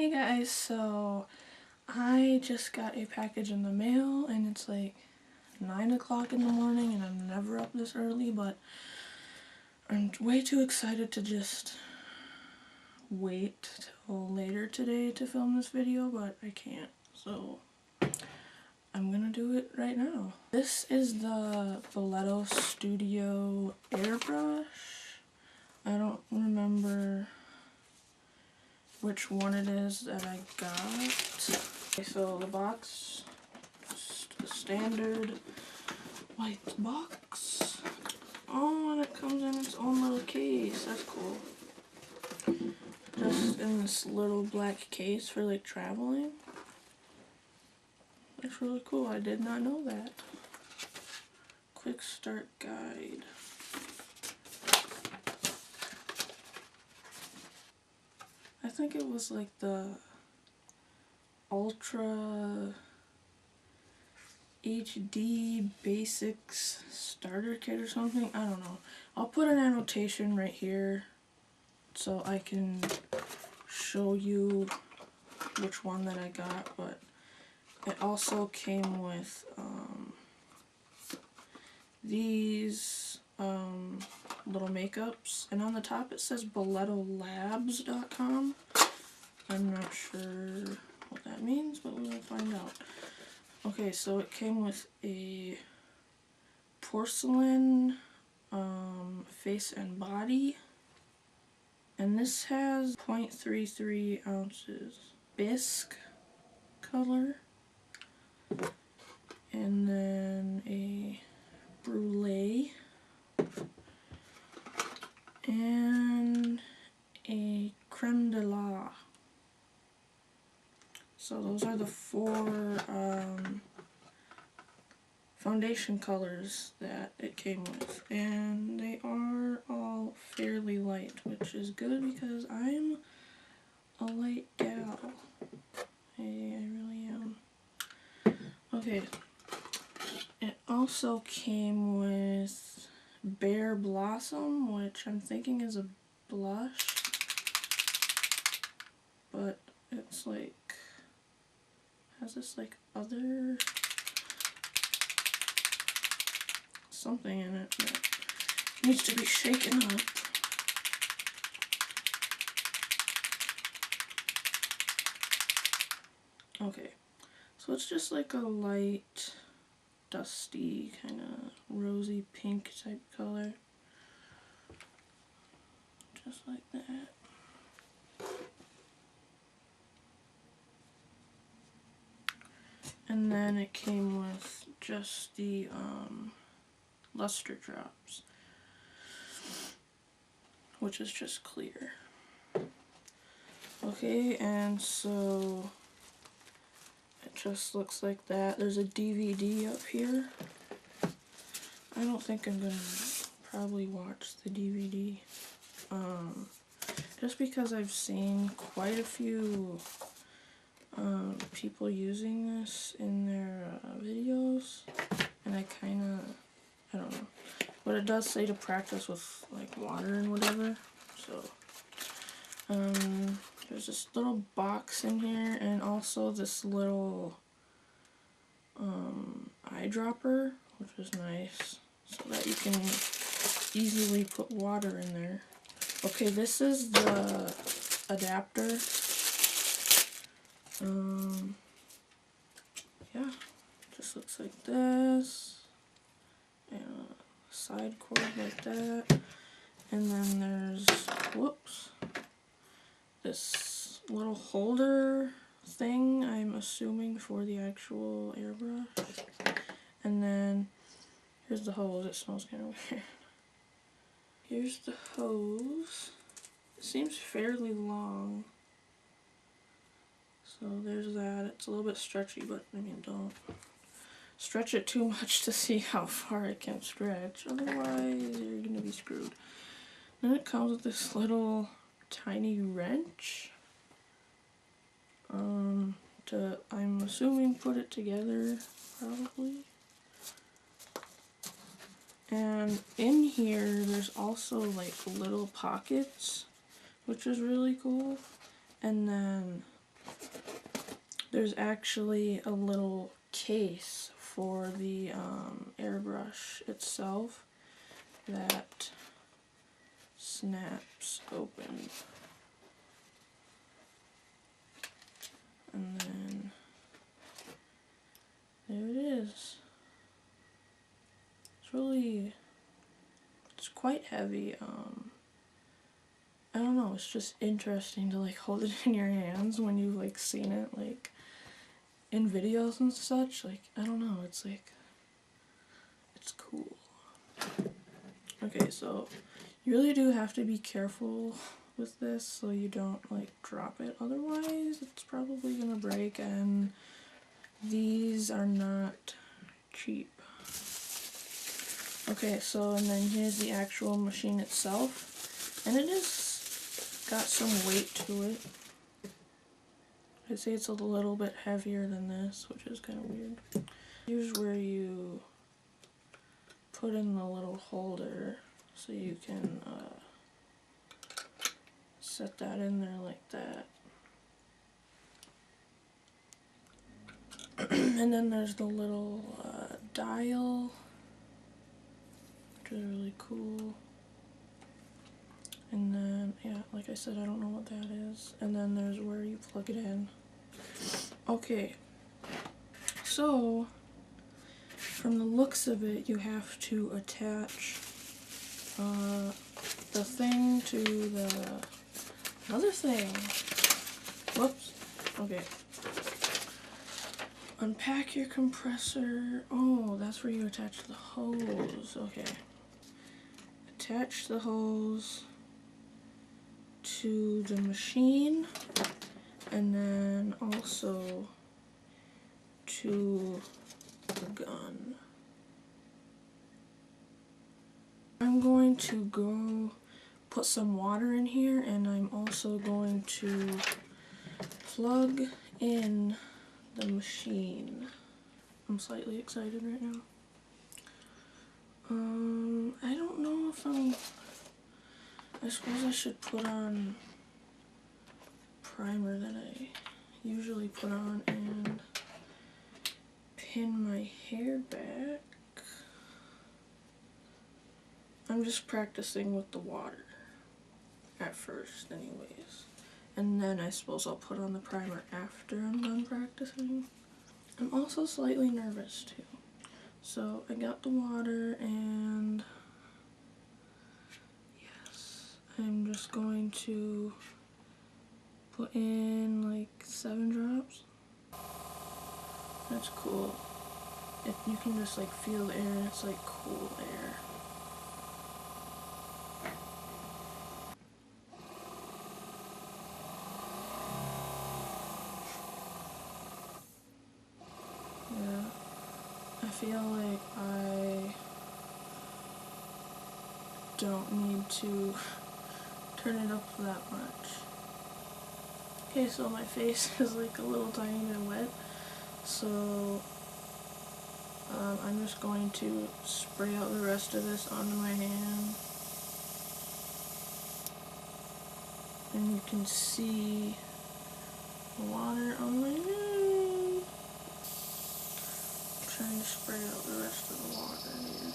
Hey guys, so I just got a package in the mail and it's like 9 o'clock in the morning and I'm never up this early, but I'm way too excited to just wait till later today to film this video, but I can't, so I'm gonna do it right now. This is the Belletto Studio Airbrush. I don't remember which one it is that I got. Okay, so the box, just a standard white box. Oh, and it comes in its own little case. That's cool. Just in this little black case for like traveling. That's really cool. I did not know that. Quick start guide. I think it was like the Ultra HD Basics starter kit or something. I don't know. I'll put an annotation right here so I can show you which one that I got, but it also came with these little makeups, and on the top it says bellettolabs.com. I'm not sure what that means, but we will find out. Okay, so it came with a porcelain face and body, and this has 0.33 ounces bisque color, and then a brulee, and a creme de la. So those are the four foundation colors that it came with, and they are all fairly light, which is good because I'm a light gal. Hey, I really am. Okay, it also came with Bare Blossom, which I'm thinking is a blush, but it's like, has this like other something in it that needs to be shaken up. Okay, so it's just like a light, dusty, kind of rosy pink type color. Just like that. And then it came with just the luster drops, which is just clear. Okay, and so it just looks like that. There's a DVD up here. I don't think I'm gonna probably watch the DVD, just because I've seen quite a few people using this in their videos, and I don't know, but it does say to practice with like water and whatever. So there's this little box in here, and also this little eyedropper, which is nice, so that you can easily put water in there. Okay, this is the adapter. Yeah, just looks like this, and a side cord like that, and then there's, whoops, this little holder thing, I'm assuming for the actual airbrush, and then here's the hose. It smells kind of weird. Here's the hose. It seems fairly long. So there's that. It's a little bit stretchy, but I mean, don't stretch it too much to see how far it can stretch, otherwise you're gonna be screwed. Then it comes with this little tiny wrench to, I'm assuming, put it together, probably. And in here there's also like little pockets, which is really cool. And then there's actually a little case for the airbrush itself that snaps open. And then there it is. It's quite heavy. I don't know, it's just interesting to like hold it in your hands when you've like seen it like in videos and such. Like, I don't know, it's like, it's cool. Okay, so you really do have to be careful with this so you don't like drop it, otherwise it's probably gonna break, and these are not cheap. Okay, so and then here's the actual machine itself, and it is got some weight to it. I'd say it's a little bit heavier than this, which is kind of weird. Here's where you put in the little holder so you can set that in there like that. And then there's the little dial, which is really cool. And then, yeah, like I said, I don't know what that is. And then there's where you plug it in. Okay, so from the looks of it, you have to attach the thing to the other thing. Whoops. Okay. Unpack your compressor. Oh, that's where you attach the hose. Okay. Attach the hose to the machine, and then also to the gun. I'm going to go put some water in here, and I'm also going to plug in the machine. I'm slightly excited right now. I don't know if I suppose I should put on primer that I usually put on and pin my hair back. I'm just practicing with the water at first anyways. And then I suppose I'll put on the primer after I'm done practicing. I'm also slightly nervous too. So I got the water, and yes, I'm just going to put in like 7 drops. That's cool. You can just like feel the air, it's like cool air. Yeah, I feel like I don't need to turn it up that much. Okay, so my face is like a little tiny bit wet, so I'm just going to spray out the rest of this onto my hand. And you can see the water on my hand. I'm trying to spray out the rest of the water here.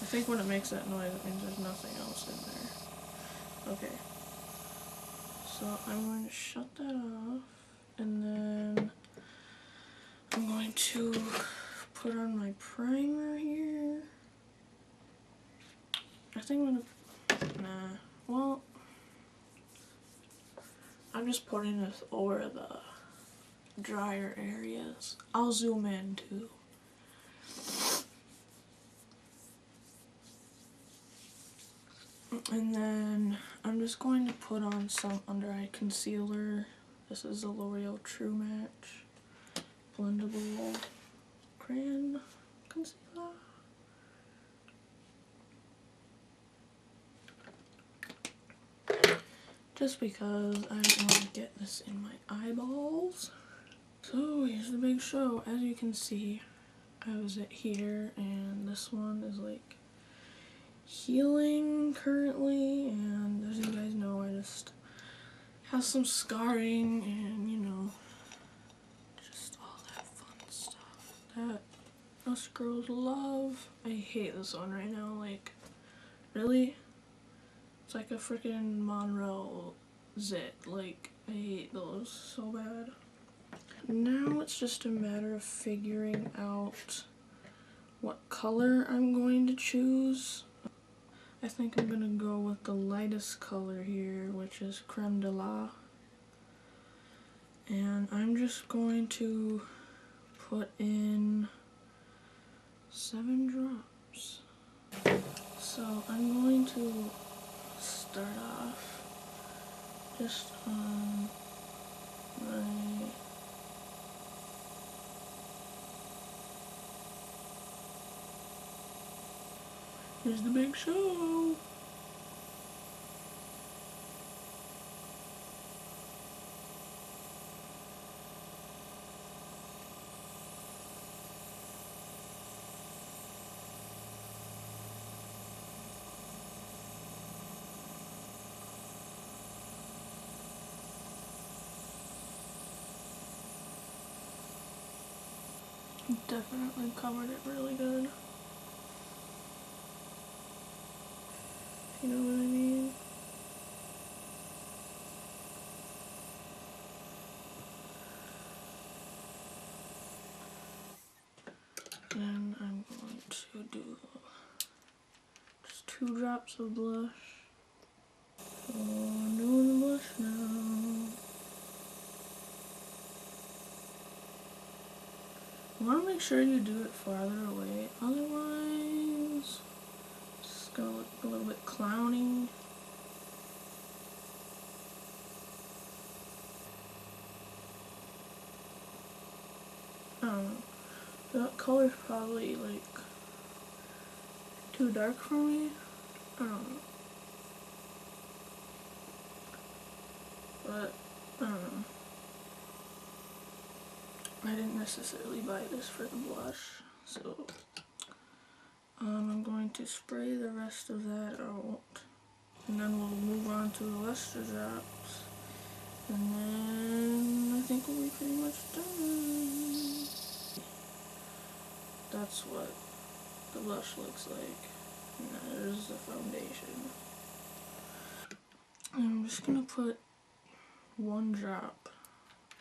I think when it makes that noise, it means there's nothing else in there. Okay. So I'm going to shut that off, and then I'm going to put on my primer here. I think I'm gonna, well, I'm just putting this over the drier areas. I'll zoom in too. And then I'm just going to put on some under eye concealer. This is a L'Oreal True Match blendable crayon concealer. Just because I don't want to get this in my eyeballs. So here's the big show. As you can see, I was at here, and this one is like healing currently, and as you guys know, I just have some scarring and, you know, just all that fun stuff that us girls love. I hate this one right now, like, really? It's like a freaking Monroe zit, like, I hate those so bad. Now it's just a matter of figuring out what color I'm going to choose. I think I'm gonna go with the lightest color here, which is Creme de la. And I'm just going to put in 7 drops. So I'm going to start off just on my here's the big show. Definitely covered it really good. You know what I mean? Then I'm going to do just 2 drops of blush. So I'm doing the blush now. You want to make sure you do it farther away, otherwise it's gonna look a little bit clowny. I don't know. That color's probably like too dark for me. I don't know. But I don't know. I didn't necessarily buy this for the blush, so I'm going to spray the rest of that out, and then we'll move on to the luster drops, and then I think we'll be pretty much done. That's what the blush looks like, and there's the foundation. I'm just gonna put 1 drop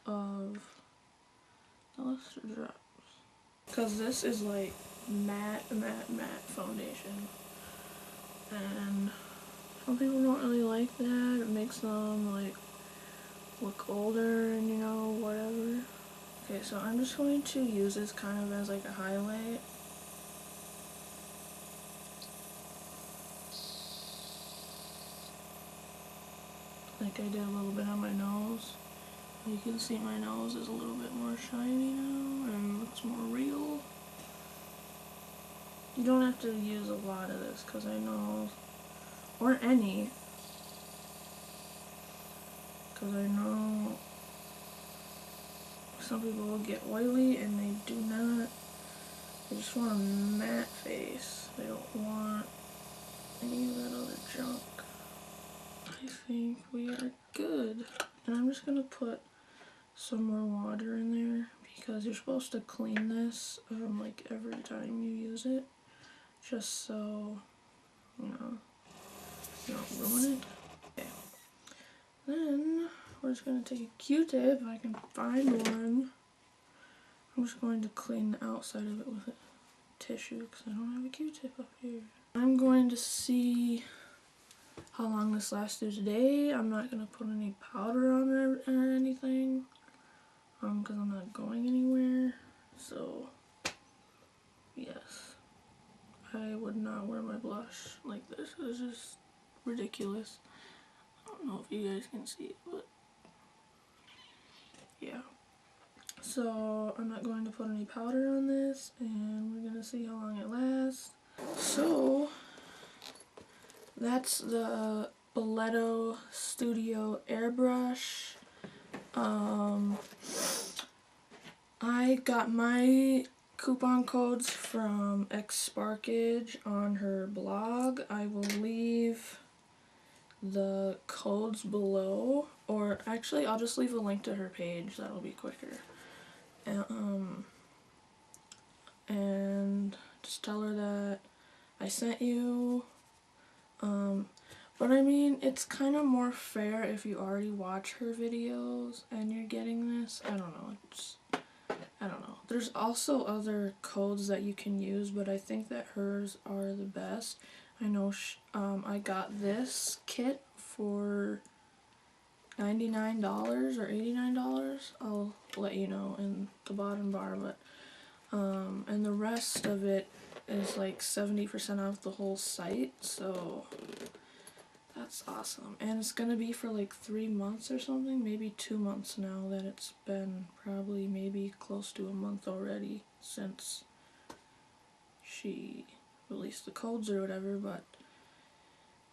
of the luster drops, because this is like matte foundation, and some people don't really like that. It makes them like look older and, you know, whatever. Okay, so I'm just going to use this kind of as like a highlight. Like I did a little bit on my nose. You can see my nose is a little bit more shiny now and looks more real. You don't have to use a lot of this, because I know, or any, because I know some people will get oily and they do not. They just want a matte face. They don't want any of that other junk. I think we are good. And I'm just going to put some more water in there, because you're supposed to clean this like every time you use it, just so, you know, you don't ruin it. Okay. Then we're just going to take a Q-tip, if I can find one. I'm just going to clean the outside of it with a tissue, because I don't have a Q-tip up here. I'm going to see how long this lasts through today. I'm not going to put any powder on it or anything, because I'm not going anywhere. So, yes. I would not wear my blush like this. It's just ridiculous. I don't know if you guys can see it, but yeah. So I'm not going to put any powder on this, and we're going to see how long it lasts. So that's the Belletto Studio Airbrush. I got my coupon codes from Sparkage on her blog. I will leave the codes below, or actually I'll just leave a link to her page, that'll be quicker. And just tell her that I sent you. But I mean, it's kind of more fair if you already watch her videos and you're getting this. I don't know. I don't know. There's also other codes that you can use, but I think that hers are the best. I know I got this kit for $99 or $89. I'll let you know in the bottom bar, but and the rest of it is like 70% off the whole site, so that's awesome. And it's gonna be for like 3 months or something, maybe 2 months now that it's been, probably maybe close to a month already since she released the codes or whatever, but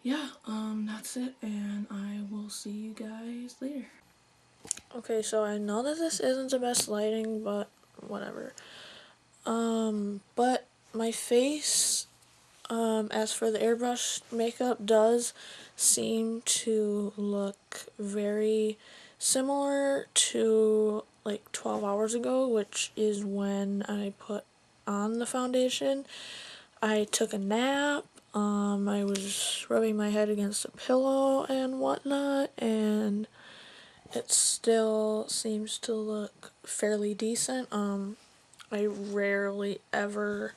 yeah, that's it, and I will see you guys later. Okay, so I know that this isn't the best lighting, but whatever. But my face, as for the airbrush makeup, does seem to look very similar to like 12 hours ago, which is when I put on the foundation. I took a nap, I was rubbing my head against a pillow and whatnot, and it still seems to look fairly decent. I rarely ever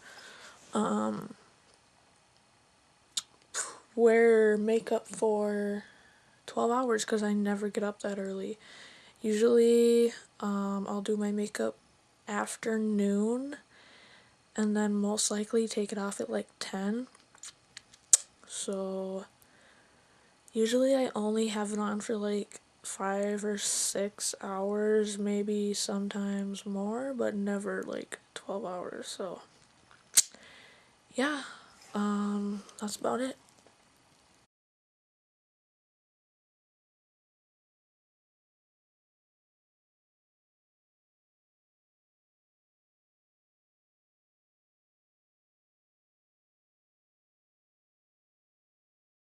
wear makeup for 12 hours because I never get up that early. Usually I'll do my makeup afternoon and then most likely take it off at like 10. So usually I only have it on for like 5 or 6 hours, maybe sometimes more, but never like 12 hours. So yeah, that's about it.